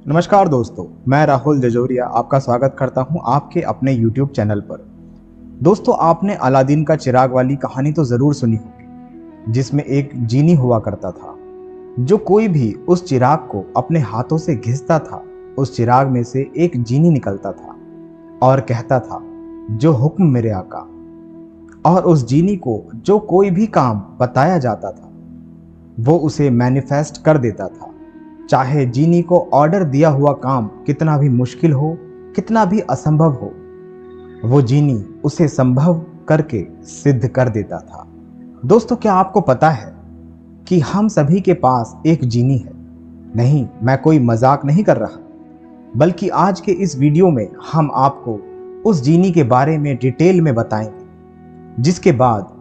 नमस्कार दोस्तों, मैं राहुल जजोरिया आपका स्वागत करता हूं आपके अपने YouTube चैनल पर। दोस्तों, आपने अलादीन का चिराग वाली कहानी तो ज़रूर सुनी होगी, जिसमें एक जीनी हुआ करता था। जो कोई भी उस चिराग को अपने हाथों से घिसता था, उस चिराग में से एक जीनी निकलता था और कहता था, जो हुक्म मेरे आका। और उस जीनी को जो कोई भी काम बताया जाता था, वो उसे मैनिफेस्ट कर देता था। चाहे जीनी को ऑर्डर दिया हुआ काम कितना भी मुश्किल हो, कितना भी असंभव हो, वो जीनी उसे संभव करके सिद्ध कर देता था। दोस्तों, क्या आपको पता है कि हम सभी के पास एक जीनी है? नहीं, मैं कोई मजाक नहीं कर रहा, बल्कि आज के इस वीडियो में हम आपको उस जीनी के बारे में डिटेल में बताएंगे, जिसके बाद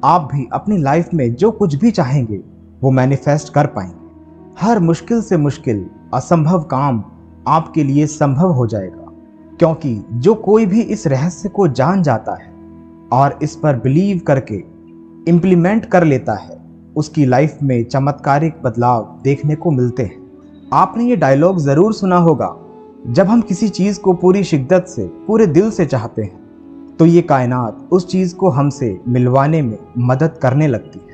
आप भी अपनी लाइफ में जो कुछ भी चाहेंगे वो मैनिफेस्ट कर पाएंगे। हर मुश्किल से मुश्किल असंभव काम आपके लिए संभव हो जाएगा, क्योंकि जो कोई भी इस रहस्य को जान जाता है और इस पर बिलीव करके इम्प्लीमेंट कर लेता है, उसकी लाइफ में चमत्कारिक बदलाव देखने को मिलते हैं। आपने ये डायलॉग जरूर सुना होगा, जब हम किसी चीज को पूरी शिद्दत से, पूरे दिल से चाहते हैं, तो ये कायनात उस चीज को हमसे मिलवाने में मदद करने लगती है।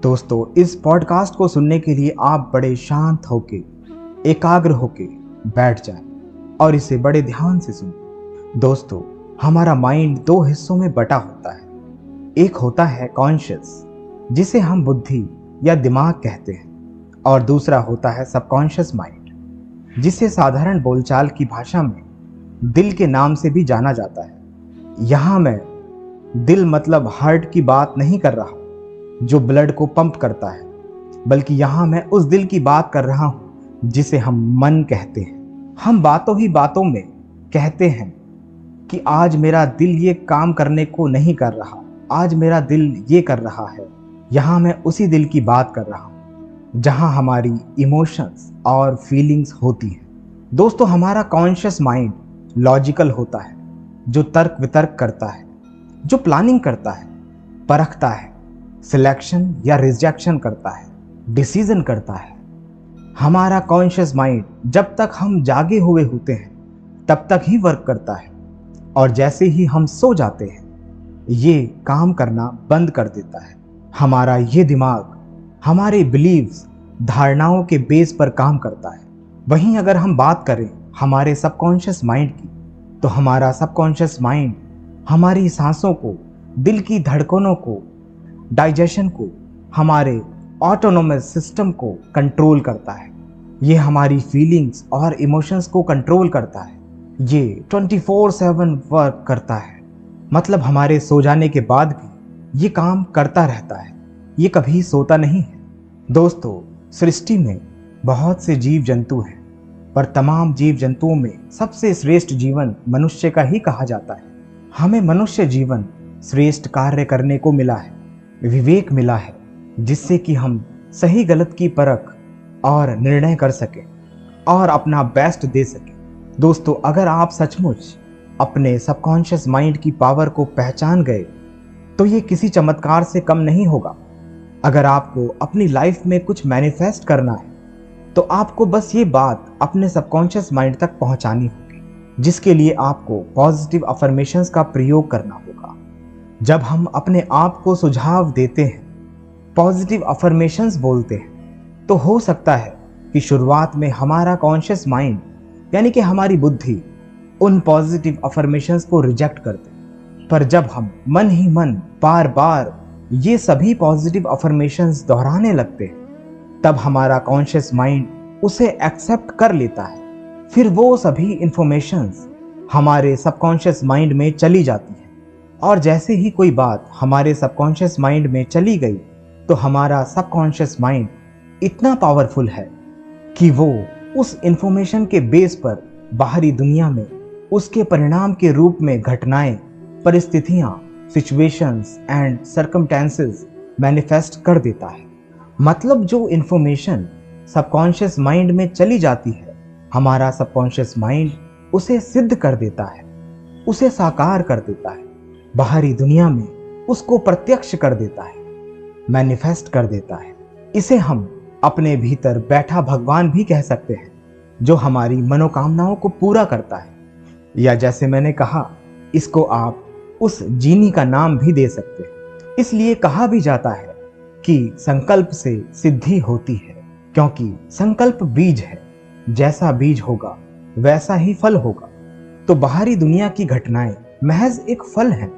दोस्तों, इस पॉडकास्ट को सुनने के लिए आप बड़े शांत होके, एकाग्र होके बैठ जाएं और इसे बड़े ध्यान से सुनें। दोस्तों, हमारा माइंड दो हिस्सों में बटा होता है। एक होता है कॉन्शियस, जिसे हम बुद्धि या दिमाग कहते हैं, और दूसरा होता है सबकॉन्शियस माइंड, जिसे साधारण बोलचाल की भाषा में दिल के नाम से भी जाना जाता है। यहाँ मैं दिल मतलब हार्ट की बात नहीं कर रहा जो ब्लड को पंप करता है, बल्कि यहाँ मैं उस दिल की बात कर रहा हूँ जिसे हम मन कहते हैं। हम बातों ही बातों में कहते हैं कि आज मेरा दिल ये काम करने को नहीं कर रहा, आज मेरा दिल ये कर रहा है। यहाँ मैं उसी दिल की बात कर रहा हूँ जहाँ हमारी इमोशंस और फीलिंग्स होती हैं। दोस्तों, हमारा कॉन्शियस माइंड लॉजिकल होता है, जो तर्क वितर्क करता है, जो प्लानिंग करता है, परखता है, सिलेक्शन या रिजेक्शन करता है, डिसीजन करता है। हमारा कॉन्शियस माइंड जब तक हम जागे हुए होते हैं तब तक ही वर्क करता है, और जैसे ही हम सो जाते हैं ये काम करना बंद कर देता है। हमारा ये दिमाग हमारे बिलीव्स, धारणाओं के बेस पर काम करता है। वहीं अगर हम बात करें हमारे सबकॉन्शियस माइंड की, तो हमारा सबकॉन्शियस माइंड हमारी सांसों को, दिल की धड़कनों को, डाइजेशन को, हमारे ऑटोनोमस सिस्टम को कंट्रोल करता है। ये हमारी फीलिंग्स और इमोशंस को कंट्रोल करता है। ये 24/7 वर्क करता है, मतलब हमारे सो जाने के बाद भी ये काम करता रहता है, ये कभी सोता नहीं है। दोस्तों, सृष्टि में बहुत से जीव जंतु हैं, पर तमाम जीव जंतुओं में सबसे श्रेष्ठ जीवन मनुष्य का ही कहा जाता है। हमें मनुष्य जीवन श्रेष्ठ कार्य करने को मिला है, विवेक मिला है, जिससे कि हम सही गलत की परख और निर्णय कर सकें और अपना बेस्ट दे सकें। दोस्तों, अगर आप सचमुच अपने सबकॉन्शियस माइंड की पावर को पहचान गए तो ये किसी चमत्कार से कम नहीं होगा। अगर आपको अपनी लाइफ में कुछ मैनिफेस्ट करना है तो आपको बस ये बात अपने सबकॉन्शियस माइंड तक पहुंचानी होगी, जिसके लिए आपको पॉजिटिव अफर्मेशंस का प्रयोग करना होगा। जब हम अपने आप को सुझाव देते हैं, पॉजिटिव अफर्मेशंस बोलते हैं, तो हो सकता है कि शुरुआत में हमारा कॉन्शियस माइंड यानी कि हमारी बुद्धि उन पॉजिटिव अफर्मेशंस को रिजेक्ट कर दे। पर जब हम मन ही मन बार बार ये सभी पॉजिटिव अफर्मेशंस दोहराने लगते हैं, तब हमारा कॉन्शियस माइंड उसे एक्सेप्ट कर लेता है। फिर वो सभी इंफॉर्मेशंस हमारे सबकॉन्शियस माइंड में चली जाती है, और जैसे ही कोई बात हमारे सबकॉन्शियस माइंड में चली गई तो हमारा सबकॉन्शियस माइंड इतना पावरफुल है कि वो उस इंफॉर्मेशन के बेस पर बाहरी दुनिया में उसके परिणाम के रूप में घटनाएं, परिस्थितियां, सिचुएशंस एंड सर्कमस्टेंसेस मैनिफेस्ट कर देता है। मतलब जो इंफॉर्मेशन सबकॉन्शियस माइंड में चली जाती है, हमारा सबकॉन्शियस माइंड उसे सिद्ध कर देता है, उसे साकार कर देता है, बाहरी दुनिया में उसको प्रत्यक्ष कर देता है, मैनिफेस्ट कर देता है। इसे हम अपने भीतर बैठा भगवान भी कह सकते हैं, जो हमारी मनोकामनाओं को पूरा करता है, या जैसे मैंने कहा, इसको आप उस जीनी का नाम भी दे सकते हैं। इसलिए कहा भी जाता है कि संकल्प से सिद्धि होती है, क्योंकि संकल्प बीज है। जैसा बीज होगा वैसा ही फल होगा। तो बाहरी दुनिया की घटनाएं महज एक फल है,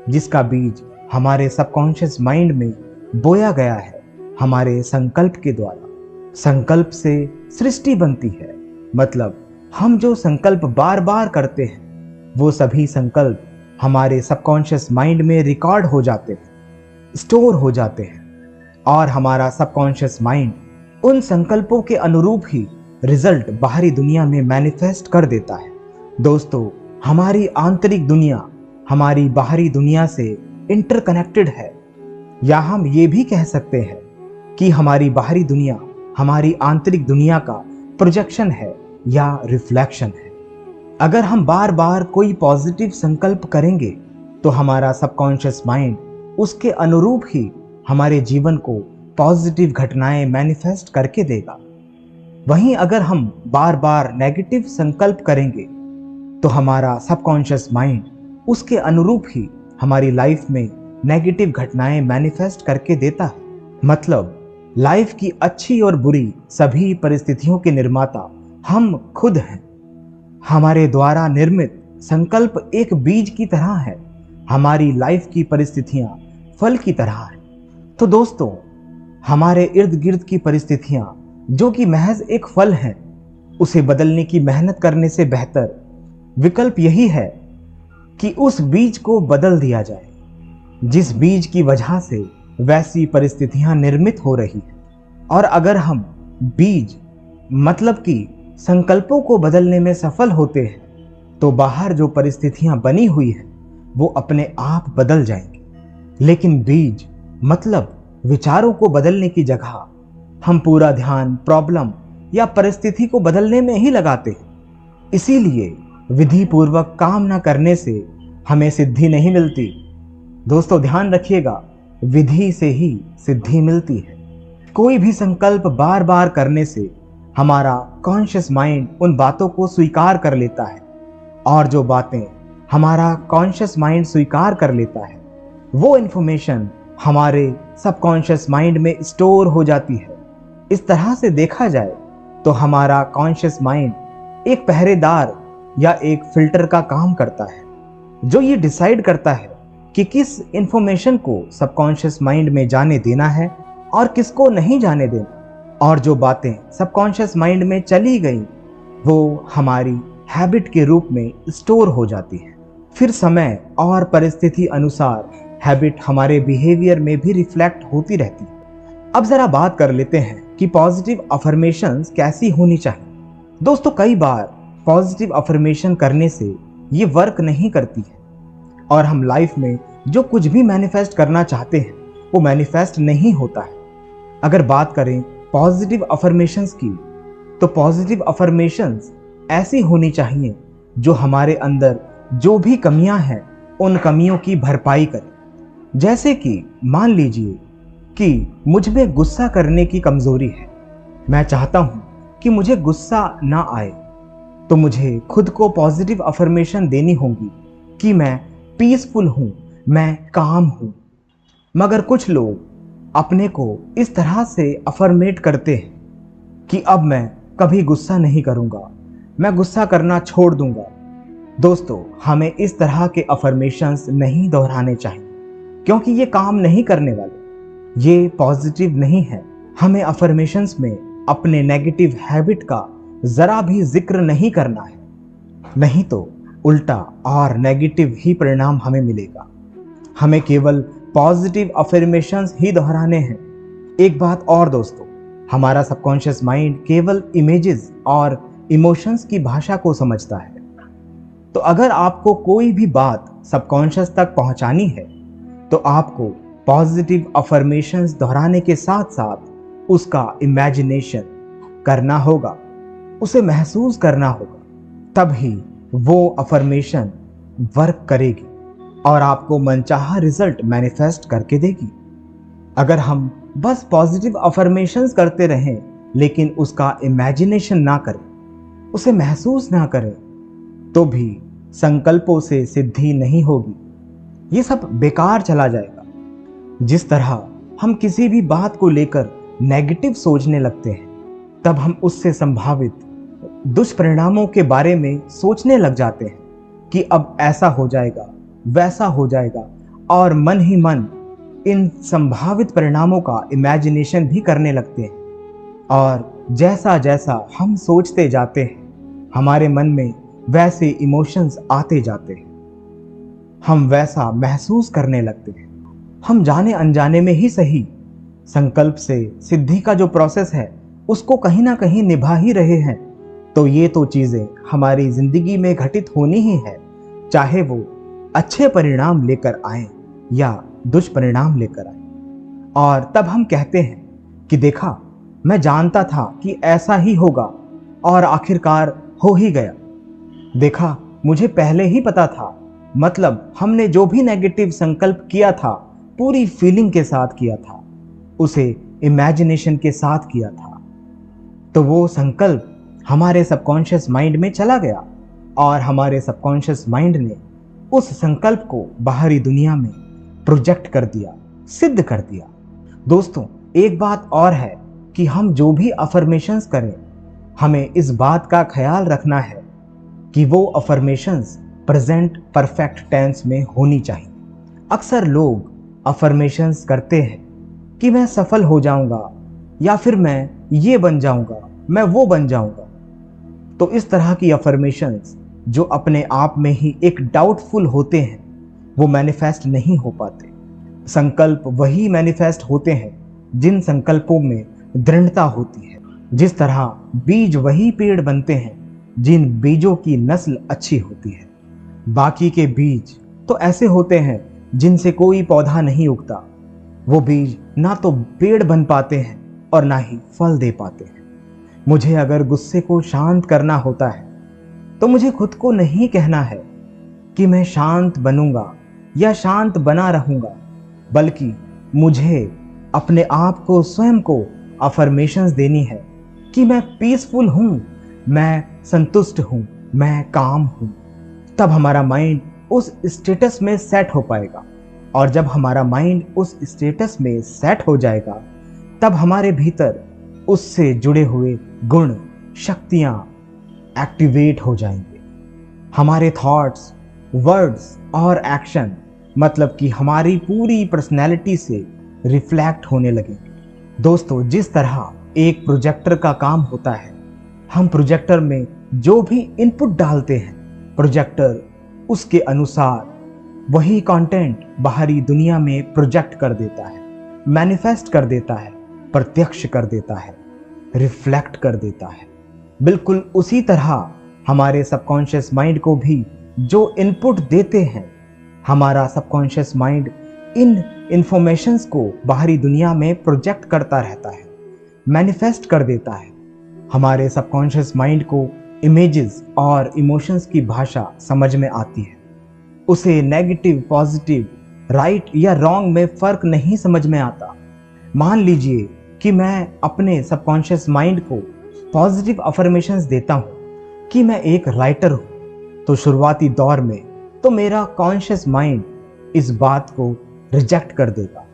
जिसका बीज हमारे सबकॉन्शियस माइंड में बोया गया है हमारे संकल्प के द्वारा। संकल्प से सृष्टि बनती है, मतलब हम जो संकल्प बार बार करते हैं वो सभी संकल्प हमारे सबकॉन्शियस माइंड में रिकॉर्ड हो जाते हैं, स्टोर हो जाते हैं, और हमारा सबकॉन्शियस माइंड उन संकल्पों के अनुरूप ही रिजल्ट बाहरी दुनिया में मैनिफेस्ट कर देता है। दोस्तों, हमारी आंतरिक दुनिया हमारी बाहरी दुनिया से इंटरकनेक्टेड है, या हम ये भी कह सकते हैं कि हमारी बाहरी दुनिया हमारी आंतरिक दुनिया का प्रोजेक्शन है या रिफ्लेक्शन है। अगर हम बार बार कोई पॉजिटिव संकल्प करेंगे तो हमारा सबकॉन्शियस माइंड उसके अनुरूप ही हमारे जीवन को पॉजिटिव घटनाएं मैनिफेस्ट करके देगा। वहीं अगर हम बार बार नेगेटिव संकल्प करेंगे तो हमारा सबकॉन्शियस माइंड उसके अनुरूप ही हमारी लाइफ में नेगेटिव घटनाएं मैनिफेस्ट करके देता है। मतलब लाइफ की अच्छी और बुरी सभी परिस्थितियों के निर्माता हम खुद हैं। हमारे द्वारा निर्मित संकल्प एक बीज की तरह है, हमारी लाइफ की परिस्थितियां फल की तरह है। तो दोस्तों, हमारे इर्द गिर्द की परिस्थितियां जो कि महज एक फल है, उसे बदलने की मेहनत करने से बेहतर विकल्प यही है कि उस बीज को बदल दिया जाए जिस बीज की वजह से वैसी परिस्थितियां निर्मित हो रही है। और अगर हम बीज मतलब कि संकल्पों को बदलने में सफल होते हैं तो बाहर जो परिस्थितियां बनी हुई है वो अपने आप बदल जाएंगी। लेकिन बीज मतलब विचारों को बदलने की जगह हम पूरा ध्यान प्रॉब्लम या परिस्थिति को बदलने में ही लगाते हैं। इसीलिए विधि पूर्वक काम न करने से हमें सिद्धि नहीं मिलती। दोस्तों, ध्यान रखिएगा, विधि से ही सिद्धि मिलती है। कोई भी संकल्प बार बार करने से हमारा कॉन्शियस माइंड उन बातों को स्वीकार कर लेता है, और जो बातें हमारा कॉन्शियस माइंड स्वीकार कर लेता है वो इन्फॉर्मेशन हमारे सबकॉन्शियस माइंड में स्टोर हो जाती है। इस तरह से देखा जाए तो हमारा कॉन्शियस माइंड एक पहरेदार या एक फिल्टर का काम करता है, जो ये डिसाइड करता है कि किस इंफॉर्मेशन को सबकॉन्शियस माइंड में जाने देना है और किसको नहीं जाने देना। और जो बातें सबकॉन्शियस माइंड में चली गई वो हमारी हैबिट के रूप में स्टोर हो जाती है। फिर समय और परिस्थिति अनुसार हैबिट हमारे बिहेवियर में भी रिफ्लेक्ट होती रहती है। अब जरा बात कर लेते हैं कि पॉजिटिव अफर्मेशंस कैसी होनी चाहिए। दोस्तों, कई बार पॉजिटिव अफर्मेशन करने से ये वर्क नहीं करती है और हम लाइफ में जो कुछ भी मैनिफेस्ट करना चाहते हैं वो मैनिफेस्ट नहीं होता है। अगर बात करें पॉजिटिव अफर्मेशंस की, तो पॉजिटिव अफर्मेशंस ऐसी होनी चाहिए जो हमारे अंदर जो भी कमियां हैं उन कमियों की भरपाई करे। जैसे कि मान लीजिए कि मुझ में गुस्सा करने की कमजोरी है, मैं चाहता हूं कि मुझे गुस्सा ना आए, तो मुझे खुद को पॉजिटिव अफर्मेशन देनी होगी कि मैं पीसफुल हूं, मैं काम हूं। मगर कुछ लोग अपने को इस तरह से अफर्मेट करते हैं कि अब मैं कभी गुस्सा नहीं करूंगा, मैं गुस्सा करना छोड़ दूंगा। दोस्तों, हमें इस तरह के अफर्मेशंस नहीं दोहराने चाहिए, क्योंकि ये काम नहीं करने वाले, ये पॉजिटिव नहीं है। हमें अफर्मेशंस में अपने नेगेटिव हैबिट का जरा भी जिक्र नहीं करना है, नहीं तो उल्टा और नेगेटिव ही परिणाम हमें मिलेगा। हमें केवल पॉजिटिव अफर्मेशंस ही दोहराने हैं। एक बात और दोस्तों, हमारा सबकॉन्शियस माइंड केवल इमेजेस और इमोशंस की भाषा को समझता है। तो अगर आपको कोई भी बात सबकॉन्शियस तक पहुंचानी है तो आपको पॉजिटिव अफर्मेशंस दोहराने के साथ साथ उसका इमेजिनेशन करना होगा, उसे महसूस करना होगा, तभी वो अफर्मेशन वर्क करेगी और आपको मनचाहा रिजल्ट मैनिफेस्ट करके देगी। अगर हम बस पॉजिटिव अफर्मेशंस करते रहें लेकिन उसका इमेजिनेशन ना करें उसे महसूस ना करें, तो भी संकल्पों से सिद्धि नहीं होगी। ये सब बेकार चला जाएगा। जिस तरह हम किसी भी बात को लेकर नेगेटिव सोचने लगते हैं, तब हम उससे संभावित दुष्परिणामों के बारे में सोचने लग जाते हैं कि अब ऐसा हो जाएगा, वैसा हो जाएगा, और मन ही मन इन संभावित परिणामों का इमेजिनेशन भी करने लगते हैं। और जैसा जैसा हम सोचते जाते हैं, हमारे मन में वैसे इमोशंस आते जाते हैं, हम वैसा महसूस करने लगते हैं। हम जाने अनजाने में ही सही, संकल्प से सिद्धि का जो प्रोसेस है उसको कहीं ना कहीं निभा ही रहे हैं। तो ये तो चीजें हमारी जिंदगी में घटित होनी ही है, चाहे वो अच्छे परिणाम लेकर आए या दुष्परिणाम लेकर आए। और तब हम कहते हैं कि देखा, मैं जानता था कि ऐसा ही होगा और आखिरकार हो ही गया। देखा, मुझे पहले ही पता था। मतलब हमने जो भी नेगेटिव संकल्प किया था, पूरी फीलिंग के साथ किया था, उसे इमेजिनेशन के साथ किया था। तो वो संकल्प हमारे सबकॉन्शियस माइंड में चला गया और हमारे सबकॉन्शियस माइंड ने उस संकल्प को बाहरी दुनिया में प्रोजेक्ट कर दिया, सिद्ध कर दिया। दोस्तों, एक बात और है कि हम जो भी अफर्मेशंस करें, हमें इस बात का ख्याल रखना है कि वो अफर्मेशंस प्रेजेंट परफेक्ट टेंस में होनी चाहिए। अक्सर लोग अफर्मेशंस करते हैं कि मैं सफल हो जाऊंगा, या फिर मैं ये बन जाऊंगा, मैं वो बन जाऊंगा। तो इस तरह की अफर्मेशंस जो अपने आप में ही एक डाउटफुल होते हैं, वो मैनिफेस्ट नहीं हो पाते। संकल्प वही मैनिफेस्ट होते हैं जिन संकल्पों में दृढ़ता होती है। जिस तरह बीज वही पेड़ बनते हैं जिन बीजों की नस्ल अच्छी होती है। बाकी के बीज तो ऐसे होते हैं जिनसे कोई पौधा नहीं उगता। वो बीज ना तो पेड़ बन पाते हैं और ना ही फल दे पाते हैं। मुझे अगर गुस्से को शांत करना होता है, तो मुझे खुद को नहीं कहना है कि मैं शांत बनूंगा या शांत बना रहूंगा, बल्कि मुझे अपने आप को, स्वयं को अफर्मेशंस देनी है कि मैं पीसफुल हूं, मैं संतुष्ट हूं, मैं काम हूं। तब हमारा माइंड उस स्टेटस में सेट हो पाएगा। और जब हमारा माइंड उस स्टेटस में सेट हो जाएगा, तब हमारे भीतर उससे जुड़े हुए गुण, शक्तियां एक्टिवेट हो जाएंगे। हमारे थॉट्स, वर्ड्स और एक्शन, मतलब कि हमारी पूरी पर्सनैलिटी से रिफ्लेक्ट होने लगेंगे। दोस्तों, जिस तरह एक प्रोजेक्टर का काम होता है, हम प्रोजेक्टर में जो भी इनपुट डालते हैं, प्रोजेक्टर उसके अनुसार वही कंटेंट बाहरी दुनिया में प्रोजेक्ट कर देता है, मैनिफेस्ट कर देता है, प्रत्यक्ष कर देता है, रिफ्लेक्ट कर देता है। बिल्कुल उसी तरह हमारे सबकॉन्शियस माइंड को भी जो इनपुट देते हैं, हमारा सबकॉन्शियस माइंड इन इंफॉर्मेशंस को बाहरी दुनिया में प्रोजेक्ट करता रहता है, मैनिफेस्ट कर देता है। हमारे सबकॉन्शियस माइंड को इमेजेस और इमोशंस की भाषा समझ में आती है। उसे नेगेटिव, पॉजिटिव, राइट या रॉन्ग में फर्क नहीं समझ में आता। मान लीजिए कि मैं अपने सबकॉन्शियस माइंड को पॉजिटिव अफर्मेशंस देता हूँ कि मैं एक राइटर हूँ, तो शुरुआती दौर में तो मेरा कॉन्शियस माइंड इस बात को रिजेक्ट कर देगा।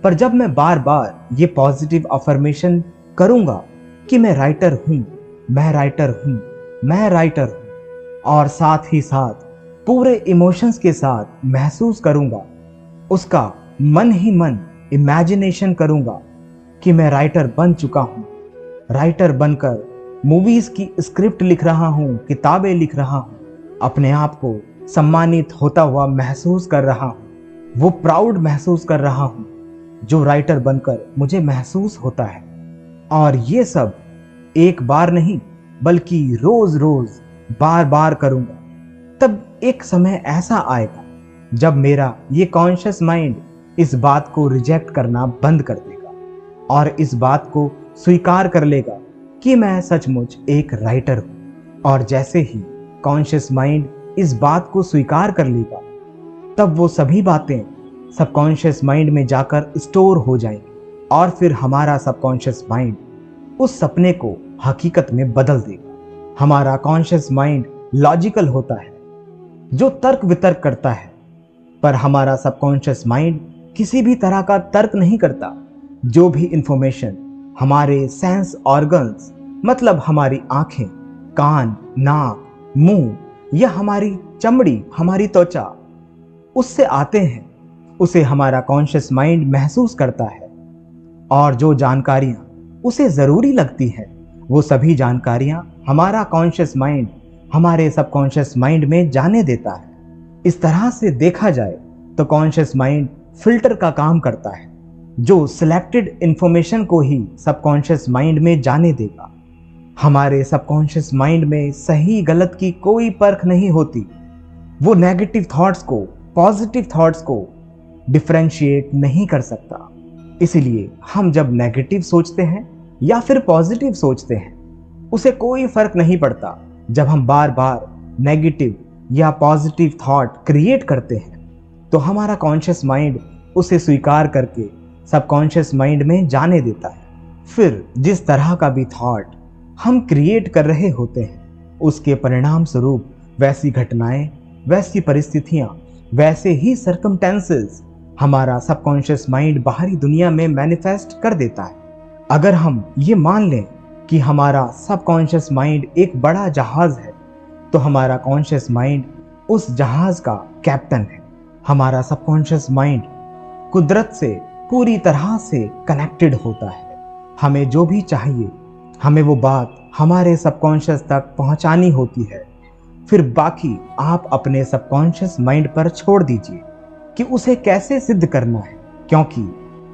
पर जब मैं बार बार ये पॉजिटिव अफर्मेशन करूँगा कि मैं राइटर हूँ, मैं राइटर हूँ, मैं राइटर हूँ, और साथ ही साथ पूरे इमोशंस के साथ महसूस करूँगा, उसका मन ही मन इमेजिनेशन करूँगा कि मैं राइटर बन चुका हूँ, राइटर बनकर मूवीज की स्क्रिप्ट लिख रहा हूँ, किताबें लिख रहा हूँ, अपने आप को सम्मानित होता हुआ महसूस कर रहा हूँ, वो प्राउड महसूस कर रहा हूँ जो राइटर बनकर मुझे महसूस होता है। और ये सब एक बार नहीं, बल्कि रोज रोज बार बार करूँगा। तब एक समय ऐसा आएगा जब मेरा ये कॉन्शियस माइंड इस बात को रिजेक्ट करना बंद कर देगा और इस बात को स्वीकार कर लेगा कि मैं सचमुच एक राइटर हूँ। और जैसे ही कॉन्शियस माइंड इस बात को स्वीकार कर लेगा, तब वो सभी बातें सबकॉन्शियस माइंड में जाकर स्टोर हो जाएंगी और फिर हमारा सबकॉन्शियस माइंड उस सपने को हकीकत में बदल देगा। हमारा कॉन्शियस माइंड लॉजिकल होता है, जो तर्क वितर्क करता है, पर हमारा सबकॉन्शियस माइंड किसी भी तरह का तर्क नहीं करता। जो भी इंफॉर्मेशन हमारे सेंस ऑर्गन्स, मतलब हमारी आंखें, कान, नाक, मुंह या हमारी चमड़ी, हमारी त्वचा, उससे आते हैं, उसे हमारा कॉन्शियस माइंड महसूस करता है। और जो जानकारियां उसे जरूरी लगती है, वो सभी जानकारियां हमारा कॉन्शियस माइंड हमारे सबकॉन्शियस माइंड में जाने देता है। इस तरह से देखा जाए तो कॉन्शियस माइंड फिल्टर का काम करता है, जो सिलेक्टेड इंफॉर्मेशन को ही सबकॉन्शियस माइंड में जाने देगा। हमारे सबकॉन्शियस माइंड में सही गलत की कोई परख नहीं होती। वो नेगेटिव थॉट्स को, पॉजिटिव थॉट्स को डिफरेंशिएट नहीं कर सकता। इसलिए हम जब नेगेटिव सोचते हैं या फिर पॉजिटिव सोचते हैं, उसे कोई फर्क नहीं पड़ता। जब हम बार बार नेगेटिव या पॉजिटिव थॉट क्रिएट करते हैं, तो हमारा कॉन्शियस माइंड उसे स्वीकार करके सबकॉन्शियस माइंड में जाने देता है। फिर जिस तरह का भी थॉट हम क्रिएट कर रहे होते हैं, उसके परिणाम स्वरूप वैसी घटनाएं, वैसी परिस्थितियां, वैसे ही सर्कमटेंसेस हमारा सबकॉन्शियस माइंड बाहरी दुनिया में मैनिफेस्ट कर देता है। अगर हम ये मान लें कि हमारा सबकॉन्शियस माइंड एक बड़ा जहाज है, तो हमारा कॉन्शियस माइंड उस जहाज का कैप्टन है। हमारा सबकॉन्शियस माइंड कुदरत से पूरी तरह से कनेक्टेड होता है। हमें जो भी चाहिए, हमें वो बात हमारे सबकॉन्शियस तक पहुंचानी होती है। फिर बाकी आप अपने सबकॉन्शियस माइंड पर छोड़ दीजिए कि उसे कैसे सिद्ध करना है, क्योंकि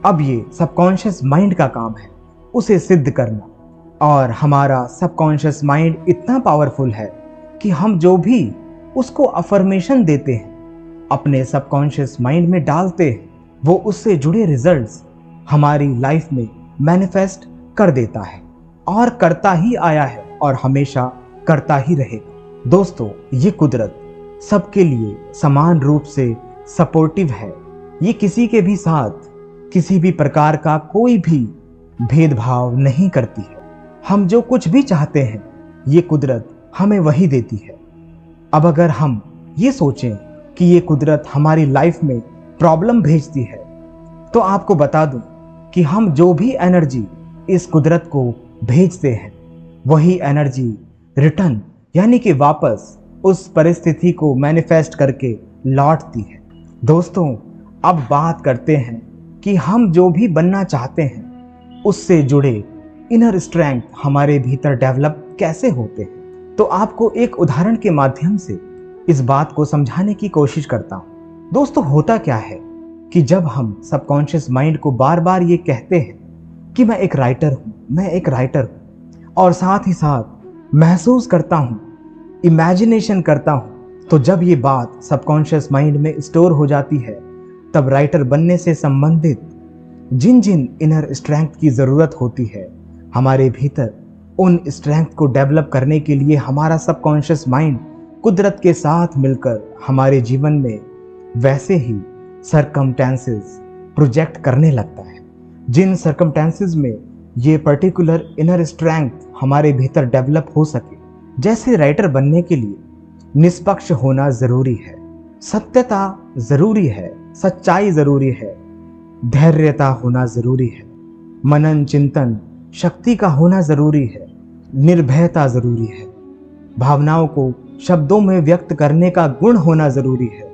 अब ये सबकॉन्शियस माइंड का काम है उसे सिद्ध करना। और हमारा सबकॉन्शियस माइंड इतना पावरफुल है कि हम जो भी उसको अफर्मेशन देते हैं, अपने सबकॉन्शियस माइंड में डालते हैं, वो उससे जुड़े रिजल्ट्स हमारी लाइफ में मैनिफेस्ट कर देता है और करता ही आया है और हमेशा करता ही रहेगा। दोस्तों, ये कुदरत सबके लिए समान रूप से सपोर्टिव है। ये किसी के भी साथ किसी भी प्रकार का कोई भी भेदभाव नहीं करती है। हम जो कुछ भी चाहते हैं, ये कुदरत हमें वही देती है। अब अगर हम ये सोचें कि ये कुदरत हमारी लाइफ में प्रॉब्लम भेजती है, तो आपको बता दूं कि हम जो भी एनर्जी इस कुदरत को भेजते हैं, वही एनर्जी रिटर्न यानी कि वापस उस परिस्थिति को मैनिफेस्ट करके लौटती है। दोस्तों, अब बात करते हैं कि हम जो भी बनना चाहते हैं, उससे जुड़े इनर स्ट्रेंथ हमारे भीतर डेवलप कैसे होते हैं। तो आपको एक उदाहरण के माध्यम से इस बात को समझाने की कोशिश करता हूँ। दोस्तों, होता क्या है कि जब हम सबकॉन्शियस माइंड को बार बार ये कहते हैं कि मैं एक राइटर हूँ, मैं एक राइटर हूँ, और साथ ही साथ महसूस करता हूँ, इमेजिनेशन करता हूँ, तो जब ये बात सबकॉन्शियस माइंड में स्टोर हो जाती है, तब राइटर बनने से संबंधित जिन जिन इनर स्ट्रेंथ की ज़रूरत होती है, हमारे भीतर उन स्ट्रेंथ को डेवलप करने के लिए हमारा सबकॉन्शियस माइंड कुदरत के साथ मिलकर हमारे जीवन में वैसे ही सर्कमटेंसेस प्रोजेक्ट करने लगता है, जिन सर्कमटेंसेस में ये पर्टिकुलर इनर स्ट्रेंथ हमारे भीतर डेवलप हो सके। जैसे राइटर बनने के लिए निष्पक्ष होना ज़रूरी है, सत्यता ज़रूरी है, सच्चाई ज़रूरी है, धैर्यता होना ज़रूरी है, मनन चिंतन शक्ति का होना ज़रूरी है, निर्भयता ज़रूरी है, भावनाओं को शब्दों में व्यक्त करने का गुण होना ज़रूरी है।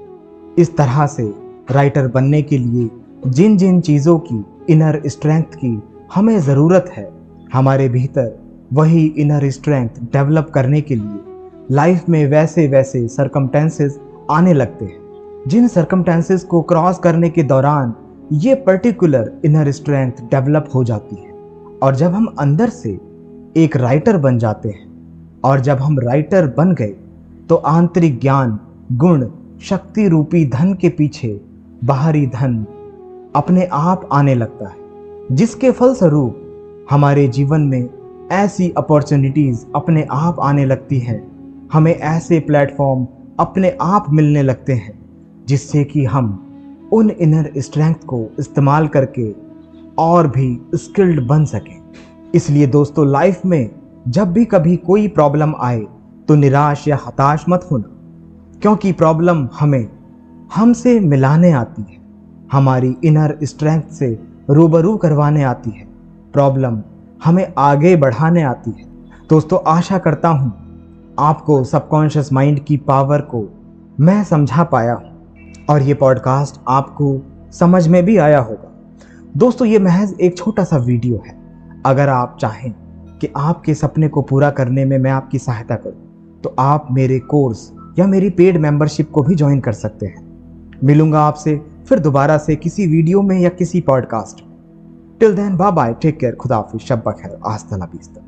इस तरह से राइटर बनने के लिए जिन जिन चीज़ों की इनर स्ट्रेंथ की हमें ज़रूरत है, हमारे भीतर वही इनर स्ट्रेंथ डेवलप करने के लिए लाइफ में वैसे वैसे सर्कमटेंसेस आने लगते हैं, जिन सर्कमटेंसेस को क्रॉस करने के दौरान ये पर्टिकुलर इनर स्ट्रेंथ डेवलप हो जाती है। और जब हम अंदर से एक राइटर बन जाते हैं, और जब हम राइटर बन गए, तो आंतरिक ज्ञान, गुण, शक्ति रूपी धन के पीछे बाहरी धन अपने आप आने लगता है, जिसके फलस्वरूप हमारे जीवन में ऐसी अपॉर्चुनिटीज़ अपने आप आने लगती हैं, हमें ऐसे प्लेटफॉर्म अपने आप मिलने लगते हैं, जिससे कि हम उन इनर स्ट्रेंथ को इस्तेमाल करके और भी स्किल्ड बन सकें। इसलिए दोस्तों, लाइफ में जब भी कभी कोई प्रॉब्लम आए तो निराश या हताश मत होना, क्योंकि प्रॉब्लम हमें हमसे मिलाने आती है, हमारी इनर स्ट्रेंथ से रूबरू करवाने आती है। प्रॉब्लम हमें आगे बढ़ाने आती है। दोस्तों, आशा करता हूं आपको सबकॉन्शियस माइंड की पावर को मैं समझा पाया हूं और ये पॉडकास्ट आपको समझ में भी आया होगा। दोस्तों, ये महज एक छोटा सा वीडियो है। अगर आप चाहें कि आपके सपने को पूरा करने में मैं आपकी सहायता करूं, तो आप मेरे कोर्स या मेरी पेड मेंबरशिप को भी ज्वाइन कर सकते हैं। मिलूंगा आपसे फिर दोबारा से किसी वीडियो में या किसी पॉडकास्ट में। Till then, bye bye, take care, खुदा हाफिज, शब बखैर, आस्ता ला विस्ता।